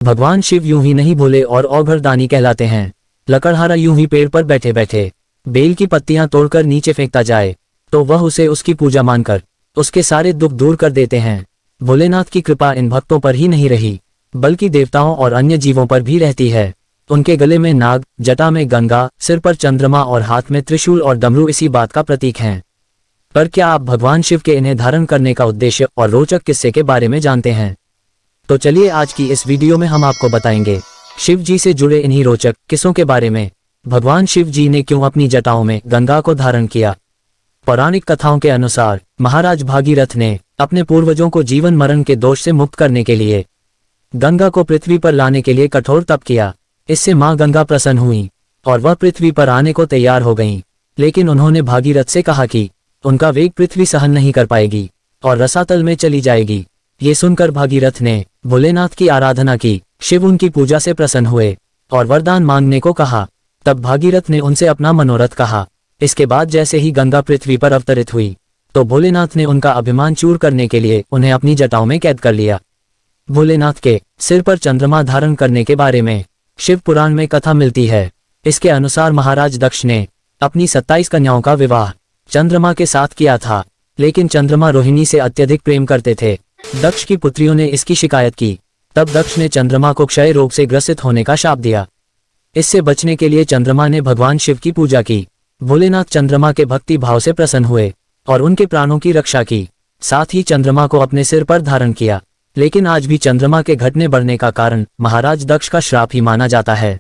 भगवान शिव यूं ही नहीं भोले और औघड़दानी कहलाते हैं। लकड़हारा यूं ही पेड़ पर बैठे बैठे बेल की पत्तियां तोड़कर नीचे फेंकता जाए तो वह उसे उसकी पूजा मानकर उसके सारे दुख दूर कर देते हैं। भोलेनाथ की कृपा इन भक्तों पर ही नहीं रही बल्कि देवताओं और अन्य जीवों पर भी रहती है। उनके गले में नाग, जटा में गंगा, सिर पर चंद्रमा और हाथ में त्रिशूल और डमरू इसी बात का प्रतीक हैं। पर क्या आप भगवान शिव के इन्हें धारण करने का उद्देश्य और रोचक किस्से के बारे में जानते हैं? तो चलिए आज की इस वीडियो में हम आपको बताएंगे शिव जी से जुड़े इन्हीं रोचक किस्सों के बारे में। भगवान शिव जी ने क्यों अपनी जटाओं में गंगा को धारण किया? पौराणिक कथाओं के अनुसार महाराज भागीरथ ने अपने पूर्वजों को जीवन मरण के दोष से मुक्त करने के लिए गंगा को पृथ्वी पर लाने के लिए कठोर तप किया। इससे मां गंगा प्रसन्न हुई और वह पृथ्वी पर आने को तैयार हो गईं। लेकिन उन्होंने भागीरथ से कहा कि उनका वेग पृथ्वी सहन नहीं कर पाएगी और रसातल में चली जाएगी। ये सुनकर भागीरथ ने भोलेनाथ की आराधना की। शिव उनकी पूजा से प्रसन्न हुए और वरदान मांगने को कहा। तब भागीरथ ने उनसे अपना मनोरथ कहा। इसके बाद जैसे ही गंगा पृथ्वी पर अवतरित हुई तो भोलेनाथ ने उनका अभिमान चूर करने के लिए उन्हें अपनी जटाओं में कैद कर लिया। भोलेनाथ के सिर पर चंद्रमा धारण करने के बारे में शिव पुराण में कथा मिलती है। इसके अनुसार महाराज दक्ष ने अपनी 27 कन्याओं का विवाह चंद्रमा के साथ किया था, लेकिन चंद्रमा रोहिणी से अत्यधिक प्रेम करते थे। दक्ष की पुत्रियों ने इसकी शिकायत की। तब दक्ष ने चंद्रमा को क्षय रोग से ग्रसित होने का शाप दिया। इससे बचने के लिए चंद्रमा ने भगवान शिव की पूजा की। भोलेनाथ चंद्रमा के भक्ति भाव से प्रसन्न हुए और उनके प्राणों की रक्षा की। साथ ही चंद्रमा को अपने सिर पर धारण किया। लेकिन आज भी चंद्रमा के घटने बढ़ने का कारण महाराज दक्ष का श्राप ही माना जाता है।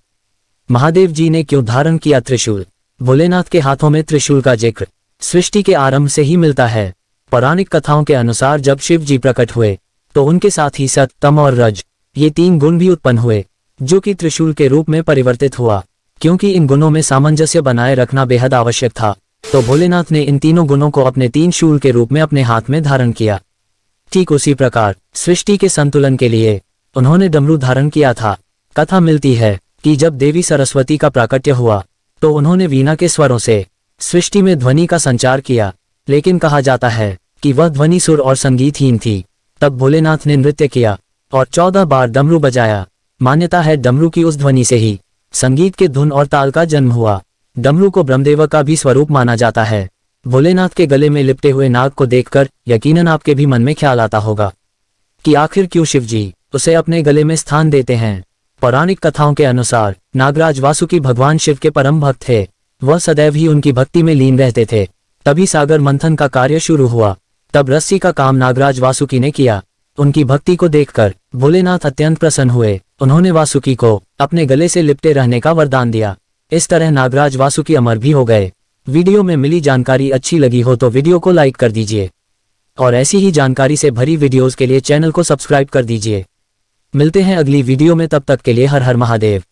महादेव जी ने क्यों धारण किया त्रिशूल? भोलेनाथ के हाथों में त्रिशूल का जिक्र सृष्टि के आरंभ से ही मिलता है। पौराणिक कथाओं के अनुसार जब शिव जी प्रकट हुए तो उनके साथ ही सत, तम और रज ये 3 गुण भी उत्पन्न हुए, जो कि त्रिशूल के रूप में परिवर्तित हुआ। क्योंकि इन गुणों में सामंजस्य बनाए रखना बेहद आवश्यक था, तो भोलेनाथ ने इन तीनों गुणों को अपने 3 शूल के रूप में अपने हाथ में धारण किया। ठीक उसी प्रकार सृष्टि के संतुलन के लिए उन्होंने डमरू धारण किया था। कथा मिलती है कि जब देवी सरस्वती का प्राकट्य हुआ तो उन्होंने वीणा के स्वरों से सृष्टि में ध्वनि का संचार किया, लेकिन कहा जाता है कि वह ध्वनि सुर और संगीतहीन थी। तब भोलेनाथ ने नृत्य किया और 14 बार डमरू बजाया। मान्यता है डमरू की उस ध्वनि से ही संगीत के धुन और ताल का जन्म हुआ। डमरू को ब्रह्मदेव का भी स्वरूप माना जाता है। भोलेनाथ के गले में लिपटे हुए नाग को देखकर यकीनन आपके भी मन में ख्याल आता होगा कि आखिर क्यों शिव जी उसे अपने गले में स्थान देते हैं। पौराणिक कथाओं के अनुसार नागराज वासुकी भगवान शिव के परम भक्त थे। वह सदैव ही उनकी भक्ति में लीन रहते थे। तभी सागर मंथन का कार्य शुरू हुआ। तब रस्सी का काम नागराज वासुकी ने किया। उनकी भक्ति को देखकर भोलेनाथ अत्यंत प्रसन्न हुए। उन्होंने वासुकी को अपने गले से लिपटे रहने का वरदान दिया। इस तरह नागराज वासुकी अमर भी हो गए। वीडियो में मिली जानकारी अच्छी लगी हो तो वीडियो को लाइक कर दीजिए और ऐसी ही जानकारी से भरी वीडियोस के लिए चैनल को सब्सक्राइब कर दीजिए। मिलते हैं अगली वीडियो में, तब तक के लिए हर हर महादेव।